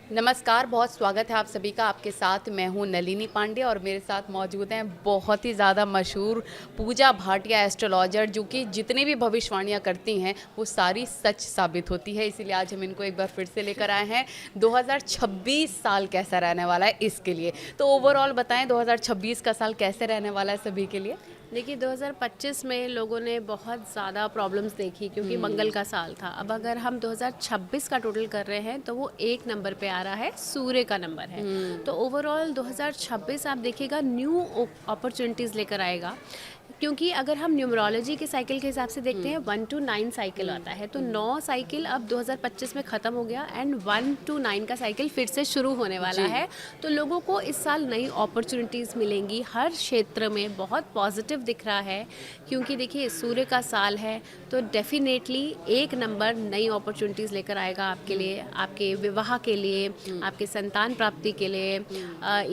नमस्कार, बहुत स्वागत है आप सभी का। आपके साथ मैं हूँ नलिनी पांडे और मेरे साथ मौजूद हैं बहुत ही ज़्यादा मशहूर पूजा भाटिया एस्ट्रोलॉजर, जो कि जितनी भी भविष्यवाणियाँ करती हैं वो सारी सच साबित होती है। इसीलिए आज हम इनको एक बार फिर से लेकर आए हैं। 2026 साल कैसा रहने वाला है इसके लिए। तो ओवरऑल बताएं 2026 का साल कैसे रहने वाला है सभी के लिए? देखिए 2025 में लोगों ने बहुत ज़्यादा प्रॉब्लम्स देखी क्योंकि मंगल का साल था। अब अगर हम 2026 का टोटल कर रहे हैं तो वो एक नंबर पे आ रहा है, सूर्य का नंबर है। तो ओवरऑल 2026 आप देखिएगा न्यू अपॉर्चुनिटीज़ लेकर आएगा, क्योंकि अगर हम न्यूमरोलॉजी के साइकिल के हिसाब से देखते हैं 1 to 9 साइकिल आता है, तो 9 साइकिल अब 2025 में ख़त्म हो गया एंड 1 to 9 का साइकिल फिर से शुरू होने वाला जी। है। तो लोगों को इस साल नई अपॉर्चुनिटीज़ मिलेंगी, हर क्षेत्र में बहुत पॉजिटिव दिख रहा है, क्योंकि देखिए सूर्य का साल है तो डेफिनेटली एक नंबर नई अपॉर्चुनिटीज़ लेकर आएगा आपके लिए, आपके विवाह के लिए, आपके संतान प्राप्ति के लिए,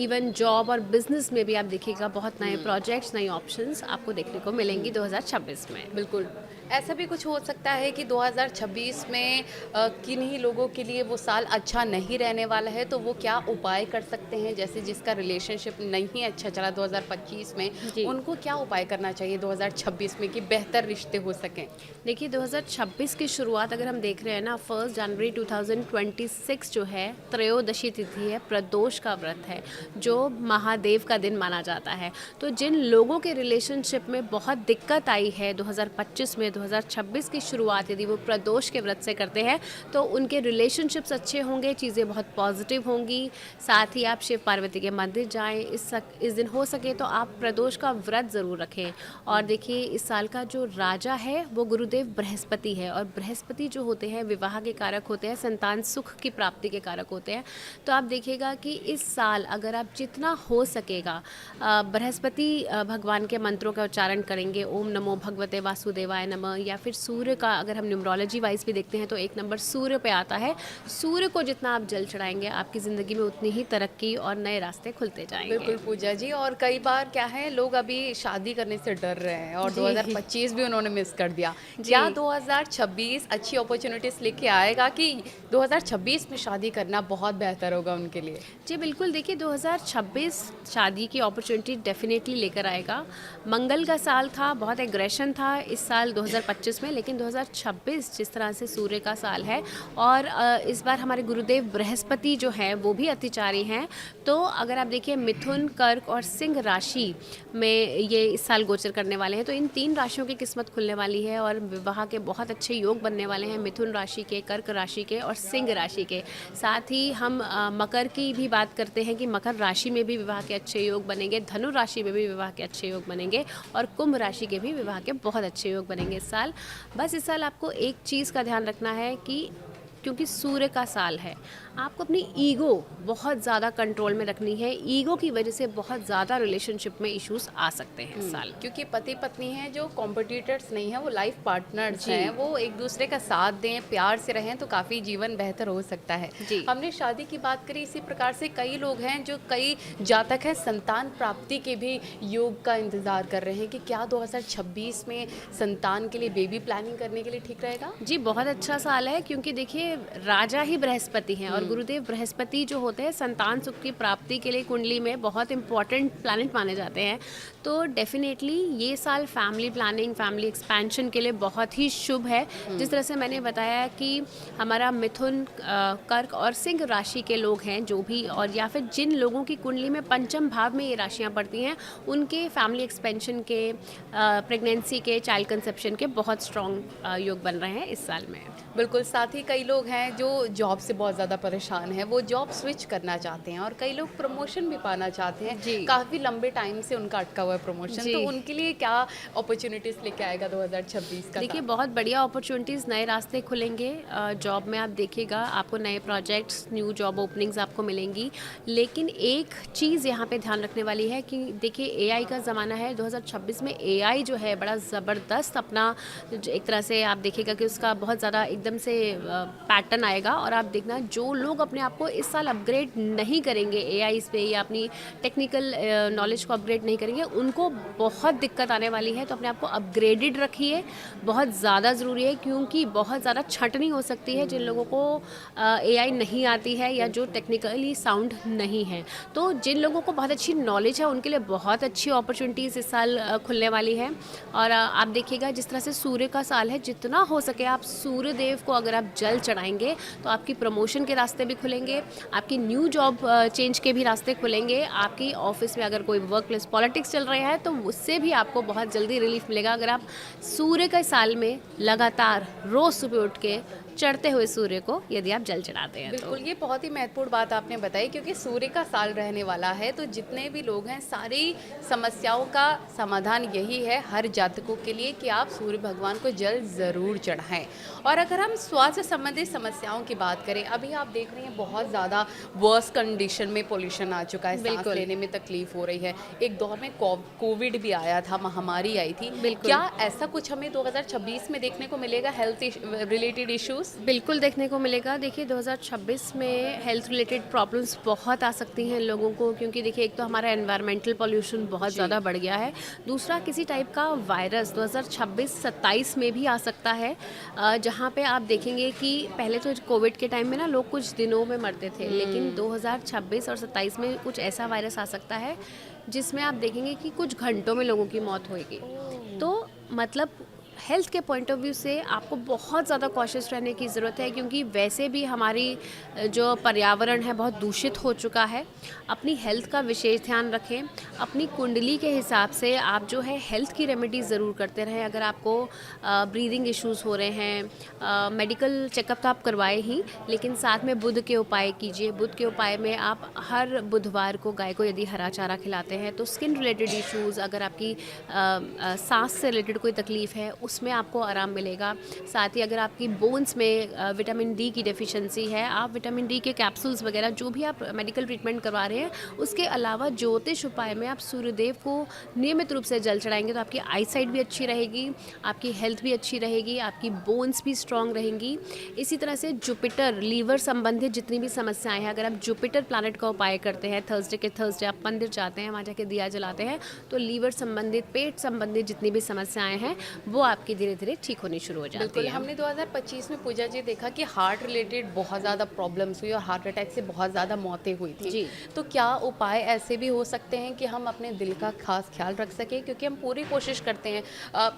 इवन जॉब और बिजनेस में भी आप देखिएगा बहुत नए प्रोजेक्ट्स, नई ऑप्शंस आपको देखने को मिलेंगी 2026 में। बिल्कुल। ऐसा भी कुछ हो सकता है कि 2026 में किन्हीं लोगों के लिए वो साल अच्छा नहीं रहने वाला है, तो वो क्या उपाय कर सकते हैं? जैसे जिसका रिलेशनशिप नहीं अच्छा चला 2025 में, जी, उनको क्या उपाय करना चाहिए 2026 में कि बेहतर रिश्ते हो सकें? देखिए 2026 की शुरुआत अगर हम देख रहे हैं ना, 1 जनवरी 2026 जो है त्रयोदशी तिथि है, प्रदोष का व्रत है, जो महादेव का दिन माना जाता है। तो जिन लोगों के रिलेशनशिप में बहुत दिक्कत आई है 2025 में, 2026 की शुरुआत यदि वो प्रदोष के व्रत से करते हैं तो उनके रिलेशनशिप्स अच्छे होंगे, चीज़ें बहुत पॉजिटिव होंगी। साथ ही आप शिव पार्वती के मंदिर जाएं, इस दिन हो सके तो आप प्रदोष का व्रत ज़रूर रखें। और देखिए इस साल का जो राजा है वो गुरुदेव बृहस्पति है, और बृहस्पति जो होते हैं विवाह के कारक होते हैं, संतान सुख की प्राप्ति के कारक होते हैं। तो आप देखिएगा कि इस साल अगर आप जितना हो सकेगा बृहस्पति भगवान के मंत्रों का उच्चारण करेंगे, ओम नमो भगवते वासुदेवाय नमः, या फिर सूर्य का अगर हम न्यूमरोलॉजी वाइज भी देखते हैं तो एक नंबर सूर्य पे आता है। सूर्य को जितना आप जल चढ़ाएंगे आपकी ज़िंदगी में उतनी ही तरक्की और नए रास्ते खुलते जाएंगे। बिल्कुल पूजा जी। और कई बार क्या है, लोग अभी शादी करने से डर रहे हैं और जी 2025 भी उन्होंने मिस कर दिया। जी क्या 2026 अच्छी अपॉर्चुनिटीज़ लेके आएगा कि 2026 में शादी करना बहुत बेहतर होगा उनके लिए? जी बिल्कुल, देखिए 2026 शादी की अपॉर्चुनिटी डेफिनेटली लेकर आएगा। मंगल का साल था, बहुत एग्रेशन था इस साल 2025 में, लेकिन 2026 जिस तरह से सूर्य का साल है और इस बार हमारे गुरुदेव बृहस्पति जो हैं वो भी अतिचारी हैं। तो अगर आप देखिए मिथुन, कर्क और सिंह राशि में ये इस साल गोचर करने वाले हैं, तो इन 3 राशियों की किस्मत खुलने वाली है और विवाह के बहुत अच्छे योग बनने वाले हैं, मिथुन राशि के, कर्क राशि के और सिंह राशि के। साथ ही हम मकर की भी बात करते हैं कि मकर राशि में भी विवाह के अच्छे योग बनेंगे, धनु राशि में भी विवाह के अच्छे योग बनेंगे और कुंभ राशि के भी विवाह के बहुत अच्छे योग बनेंगे इस साल। बस इस साल आपको एक चीज़ का ध्यान रखना है कि क्योंकि सूर्य का साल है, आपको अपनी ईगो बहुत ज़्यादा कंट्रोल में रखनी है। ईगो की वजह से बहुत ज़्यादा रिलेशनशिप में इश्यूज आ सकते हैं इस साल। क्योंकि पति पत्नी हैं जो कॉम्पिटिटर्स नहीं हैं, वो लाइफ पार्टनर्स जी हैं, वो एक दूसरे का साथ दें, प्यार से रहें तो काफ़ी जीवन बेहतर हो सकता है। जी हमने शादी की बात करी, इसी प्रकार से कई लोग हैं जो कई जातक हैं संतान प्राप्ति के भी योग का इंतज़ार कर रहे हैं कि क्या 2026 में संतान के लिए बेबी प्लानिंग करने के लिए ठीक रहेगा? जी, बहुत अच्छा साल है, क्योंकि देखिए राजा ही बृहस्पति हैं और गुरुदेव बृहस्पति जो होते हैं संतान सुख की प्राप्ति के लिए कुंडली में बहुत इंपॉर्टेंट प्लैनेट माने जाते हैं। तो डेफिनेटली ये साल फैमिली प्लानिंग, फैमिली एक्सपेंशन के लिए बहुत ही शुभ है। जिस तरह से मैंने बताया कि हमारा मिथुन, कर्क और सिंह राशि के लोग हैं जो भी, और या फिर जिन लोगों की कुंडली में पंचम भाव में ये राशियाँ पड़ती हैं, उनके फैमिली एक्सपेंशन के, प्रेगनेंसी के, चाइल्ड कंसेप्शन के बहुत स्ट्रॉन्ग योग बन रहे हैं इस साल में। बिल्कुल। साथ ही कई लोग हैं जो जॉब से बहुत ज़्यादा परेशान हैं, वो जॉब स्विच करना चाहते हैं और कई लोग प्रमोशन भी पाना चाहते हैं। जी काफ़ी लंबे टाइम से उनका अटका हुआ है प्रमोशन, जी तो उनके लिए क्या अपॉर्चुनिटीज़ लेके आएगा 2026 का देखिए साल? बहुत बढ़िया अपॉर्चुनिटीज़, नए रास्ते खुलेंगे। जॉब में आप देखिएगा आपको नए प्रोजेक्ट्स, न्यू जॉब ओपनिंग्स आपको मिलेंगी। लेकिन एक चीज़ यहाँ पे ध्यान रखने वाली है कि देखिए एआई का ज़माना है। 2026 में एआई जो है बड़ा ज़बरदस्त अपना एक तरह से आप देखिएगा कि उसका बहुत ज़्यादा एकदम से पैटर्न आएगा और आप देखना जो लोग अपने आप को इस साल अपग्रेड नहीं करेंगे एआई पे या अपनी टेक्निकल नॉलेज को अपग्रेड नहीं करेंगे, उनको बहुत दिक्कत आने वाली है। तो अपने आप को अपग्रेडेड रखिए, बहुत ज़्यादा ज़रूरी है, क्योंकि बहुत ज़्यादा छंटनी हो सकती है जिन लोगों को एआई नहीं आती है या जो टेक्निकली साउंड नहीं है। तो जिन लोगों को बहुत अच्छी नॉलेज है उनके लिए बहुत अच्छी अपॉर्चुनिटीज़ इस साल खुलने वाली है। और आप देखिएगा जिस तरह से सूर्य का साल है, जितना हो सके आप सूर्य देव को अगर आप जल चढ़ाएंगे तो आपकी प्रमोशन के रास्ते भी खुलेंगे, आपकी न्यू जॉब चेंज के भी रास्ते खुलेंगे, आपकी ऑफिस में अगर कोई वर्क प्लेस पॉलिटिक्स चल रहा है तो उससे भी आपको बहुत जल्दी रिलीफ मिलेगा अगर आप सूर्य के साल में लगातार रोज़ सुबह उठ के चढ़ते हुए सूर्य को यदि आप जल चढ़ाते हैं। बिल्कुल, ये बहुत ही महत्वपूर्ण बात आपने बताई, क्योंकि सूर्य का साल रहने वाला है तो जितने भी लोग हैं सारी समस्याओं का समाधान यही है हर जातकों के लिए कि आप सूर्य भगवान को जल ज़रूर चढ़ाएं। और अगर हम स्वास्थ्य संबंधी समस्याओं की बात करें, अभी आप देख रहे हैं बहुत ज़्यादा वर्स कंडीशन में पोल्यूशन आ चुका है, सांस लेने में तकलीफ हो रही है। एक दौर में कोविड भी आया था, महामारी आई थी। क्या ऐसा कुछ हमें 2026 में देखने को मिलेगा, हेल्थ रिलेटेड इश्यूज? बिल्कुल देखने को मिलेगा। देखिए 2026 में हेल्थ रिलेटेड प्रॉब्लम्स बहुत आ सकती हैं लोगों को, क्योंकि देखिए एक तो हमारा एनवायरमेंटल पॉल्यूशन बहुत ज़्यादा बढ़ गया है, दूसरा किसी टाइप का वायरस 2026-27 में भी आ सकता है, जहाँ पे आप देखेंगे कि पहले तो कोविड के टाइम में ना लोग कुछ दिनों में मरते थे, लेकिन 2026 और 27 में कुछ ऐसा वायरस आ सकता है जिसमें आप देखेंगे कि कुछ घंटों में लोगों की मौत होगी। तो मतलब हेल्थ के पॉइंट ऑफ व्यू से आपको बहुत ज़्यादा कॉशियस रहने की ज़रूरत है, क्योंकि वैसे भी हमारी जो पर्यावरण है बहुत दूषित हो चुका है। अपनी हेल्थ का विशेष ध्यान रखें, अपनी कुंडली के हिसाब से आप जो है हेल्थ की रेमेडीज़ ज़रूर करते रहें। अगर आपको ब्रीदिंग इश्यूज़ हो रहे हैं, मेडिकल चेकअप तो आप करवाए ही, लेकिन साथ में बुध के उपाय कीजिए। बुध के उपाय में आप हर बुधवार को गाय को यदि हरा चारा खिलाते हैं तो स्किन रिलेटेड इश्यूज़, अगर आपकी सांस से रिलेटेड कोई तकलीफ़ है उसमें आपको आराम मिलेगा। साथ ही अगर आपकी बोन्स में विटामिन डी की डेफिशिएंसी है, आप विटामिन डी के कैप्सूल्स वगैरह जो भी आप मेडिकल ट्रीटमेंट करवा रहे हैं, उसके अलावा ज्योतिष उपाय में आप सूर्यदेव को नियमित रूप से जल चढ़ाएंगे तो आपकी आई साइट भी अच्छी रहेगी, आपकी हेल्थ भी अच्छी रहेगी, आपकी बोन्स भी स्ट्रॉन्ग रहेंगी। इसी तरह से जुपिटर, लीवर संबंधित जितनी भी समस्याएं हैं, अगर आप जुपिटर प्लैनेट का उपाय करते हैं, थर्सडे आप मंदिर जाते हैं, वहाँ जाके दिया जलाते हैं, तो लीवर संबंधित, पेट संबंधित जितनी भी समस्याएं हैं वो आपकी धीरे धीरे ठीक होनी शुरू हो जाती है। हमने 2025 में पूजा जी देखा कि हार्ट रिलेटेड बहुत ज़्यादा प्रॉब्लम्स हुई और हार्ट अटैक से बहुत ज़्यादा मौतें हुई थी जी। तो क्या उपाय ऐसे भी हो सकते हैं कि हम अपने दिल का खास ख्याल रख सकें, क्योंकि हम पूरी कोशिश करते हैं,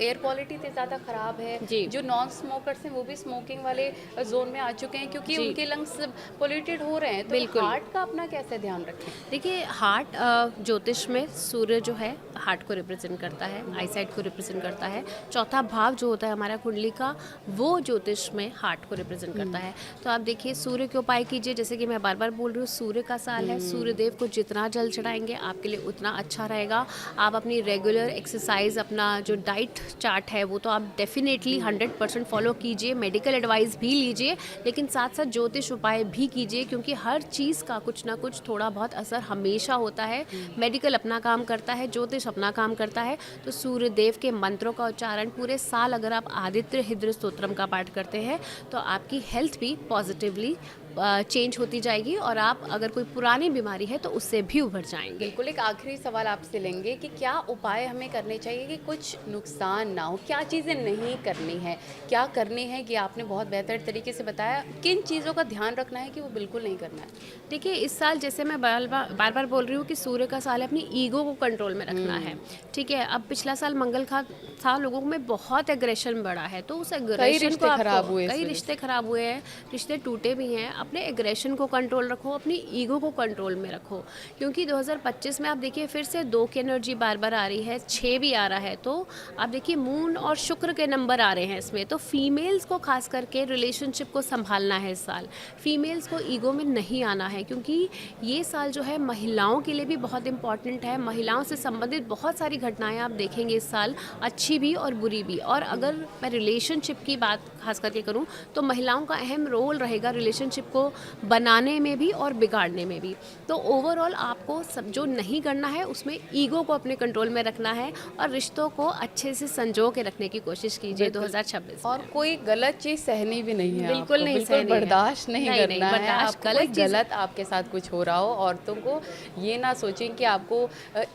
एयर क्वालिटी इतनी ज़्यादा ख़राब है, जो नॉन स्मोकर्स हैं वो भी स्मोकिंग वाले जोन में आ चुके हैं क्योंकि उनके लंग्स पोल्यूटेड हो रहे हैं। तो हार्ट का अपना कैसे ध्यान रखें? देखिए हार्ट ज्योतिष में सूर्य जो है हार्ट को रिप्रेजेंट करता है, आई साइट को रिप्रेजेंट करता है, चौथा भाव जो होता है हमारा कुंडली का वो ज्योतिष में हार्ट को रिप्रेजेंट करता है। तो आप देखिए सूर्य के उपाय कीजिए, जैसे कि मैं बार बार बोल रही हूँ सूर्य का साल है, सूर्य देव को जितना जल चढ़ाएंगे आपके लिए उतना अच्छा रहेगा। आप अपनी रेगुलर एक्सरसाइज, अपना जो डाइट चार्ट है वो तो आप डेफिनेटली 100% फॉलो कीजिए, मेडिकल एडवाइस भी लीजिए, लेकिन साथ साथ ज्योतिष उपाय भी कीजिए, क्योंकि हर चीज़ का कुछ ना कुछ थोड़ा बहुत असर हमेशा होता है। मेडिकल अपना काम करता है, ज्योतिष अपना काम करता है। तो सूर्य देव के मंत्रों का उच्चारण पूरे साल अगर आप आदित्य हृदय स्तोत्रम का पाठ करते हैं तो आपकी हेल्थ भी पॉजिटिवली चेंज होती जाएगी और आप अगर कोई पुरानी बीमारी है तो उससे भी उभर जाएंगे। बिल्कुल, एक आखिरी सवाल आपसे लेंगे कि क्या उपाय हमें करने चाहिए कि कुछ नुकसान ना हो, क्या चीज़ें नहीं करनी है, क्या करनी है, कि आपने बहुत बेहतर तरीके से बताया, किन चीज़ों का ध्यान रखना है कि वो बिल्कुल नहीं करना है? देखिए इस साल जैसे मैं बार बार बोल रही हूँ कि सूर्य का साल है, अपनी ईगो को कंट्रोल में रखना है, ठीक है। अब पिछला साल मंगल का था, लोगों में बहुत एग्रेशन बढ़ा है, तो उस एग्रेशन को कई रिश्ते खराब हुए हैं, रिश्ते टूटे भी हैं। अपने एग्रेशन को कंट्रोल रखो, अपनी ईगो को कंट्रोल में रखो, क्योंकि 2025 में आप देखिए फिर से 2 की एनर्जी बार बार आ रही है, 6 भी आ रहा है, तो आप देखिए मून और शुक्र के नंबर आ रहे हैं इसमें। तो फीमेल्स को खास करके रिलेशनशिप को संभालना है इस साल, फीमेल्स को ईगो में नहीं आना है, क्योंकि ये साल जो है महिलाओं के लिए भी बहुत इंपॉर्टेंट है। महिलाओं से संबंधित बहुत सारी घटनाएं आप देखेंगे इस साल, अच्छी भी और बुरी भी। और अगर मैं रिलेशनशिप की बात खास करके करूं तो महिलाओं का अहम रोल रहेगा रिलेशनशिप को बनाने में भी और बिगाड़ने में भी। तो ओवरऑल आपको सब जो नहीं करना है उसमें ईगो को अपने कंट्रोल में रखना है और रिश्तों को अच्छे से संजो के रखने की कोशिश कीजिए 2026 और कोई गलत चीज़ सहनी भी नहीं है, बिल्कुल आपको, नहीं बिल्कुल सहनी है। बर्दाश्त नहीं नहीं, करना है बर्दाश्त आपको, कोई गलत चीज़- गलत आपके साथ कुछ हो रहा हो। औरतों को ये ना सोचें कि आपको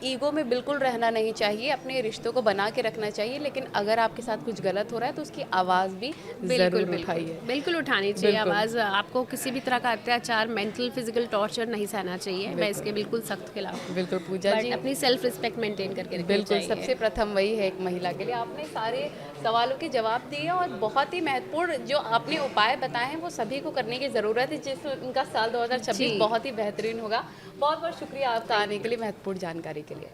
ईगो में बिल्कुल रहना नहीं चाहिए, अपने रिश्तों को बना के रखना चाहिए, लेकिन अगर आपके साथ कुछ गलत हो रहा है तो उसकी आवाज़ भी ज़रूर उठाइए। बिल्कुल उठानी चाहिए बिल्कुल। आवाज़। आपको किसी भी तरह का अत्याचार, मेंटल फिजिकल टॉर्चर नहीं सहना चाहिए। मैं इसके बिल्कुल सख्त खिलाफ हूँ। बिल्कुल पूजा बट जी, अपनी सेल्फ रिस्पेक्ट मेंटेन करके रखनी बिल्कुल चाहिए। सबसे प्रथम वही है एक महिला के लिए। आपने सारे सवालों के जवाब दिए और बहुत ही महत्वपूर्ण जो आपने उपाय बताए हैं वो सभी को करने की ज़रूरत है, जिससे उनका साल 2026 जी। बहुत ही बेहतरीन होगा। बहुत बहुत शुक्रिया आपका आने के लिए, महत्वपूर्ण जानकारी के लिए।